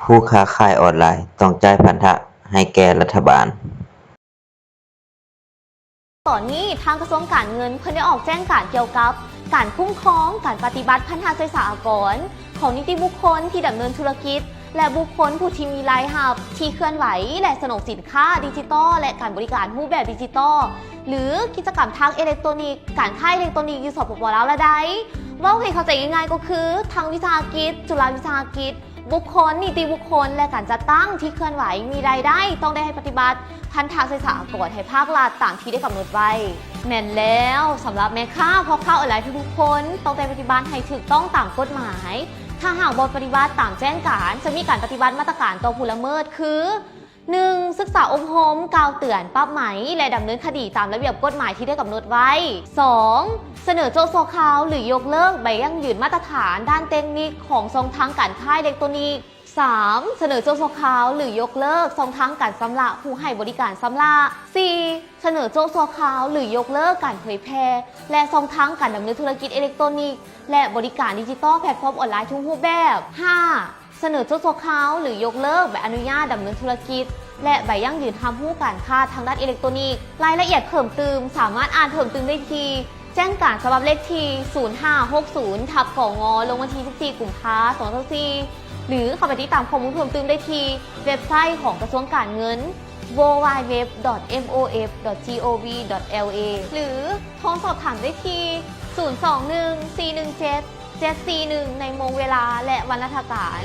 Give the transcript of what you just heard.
ผู้ค้าขายออนไลน์ต้องจ่ายพันธะให้แก่รัฐบาลตอนนี้ทางกระทรวงการเงินเพิ่งได้ออกแจ้งการเกี่ยวกับการคุ้มครองการปฏิบัติพันธสัญญาสากลของนิติบุคคลที่ดำเนินธุรกิจและบุคคลผู้ที่มีรายรับที่เคลื่อนไหวและสนองสินค้าดิจิตอลและการบริการรูปแบบดิจิตอลหรือกิจกรรมทางอิเล็กทรอนิกส์การค้าอิเล็กทรอนิกส์อยู่สปป.ลาวละใดว่าให้เข้าใจง่ายๆก็คือทางวิสาหกิจจุฬาวิสาหกิจบุคคลนิติบุคคลและการจัดตั้งที่เคลื่อนไหวมีรายได้ต้องได้ให้ปฏิบัติพันธสัญญาสากลให้ภาครัฐตามที่ได้กำหนดไว้แม่นแล้วสำหรับแม่ค้าพ่อค้าออนไลน์ทุกคนต้องได้ปฏิบัติให้ถูกต้องตามกฎหมายถ้าหากบ่ปฏิบัติตามแจ้งการจะมีการปฏิบัติมาตรการต่อผู้ละเมิดคือ 1. ศึกษาอบรมกล่าวเตือนปรับไหมและดำเนินคดีตามระเบียบกฎหมายที่ได้กำหนดไว้ 2. เสนอโจทย์โซคาวหรือยกเลิกใบยั่งยืนมาตรฐานด้านเทคนิคของช่องทางการค้าอิเล็กทรอนิกส์ 3. เสนอโจทย์โซคาวหรือยกเลิกช่องทางการชำระผู้ให้บริการชำระ 4. เสนอโจทย์โซคาวหรือยกเลิกการเผยแพร่และช่องทางการดำเนินธุรกิจอิเล็กทรอนิกส์และบริการดิจิทัลแพลตฟอร์มออนไลน์ทุกรูปแบบ 5. เสนอโจทย์โซคาวหรือยกเลิกใบอนุญาตดำเนินธุรกิจและใบยั่งยืนทำผู้การค้าทางด้านอิเล็กทรอนิกส์รายละเอียดเพิ่มเติมสามารถอ่านเพิ่มเติมได้ที่แจ้งการฉบับเลขที่0560/กงลงวันที่14 กุมภาพันธ์ 2024หรือเข้าไปติดตามข้อมูลเพิ่มเติมได้ที่เว็บไซต์ของกระทรวงการเงิน www.mof.gov.la หรือโทรสอบถามได้ที่021 417 741ในโมงเวลาและวันราชการ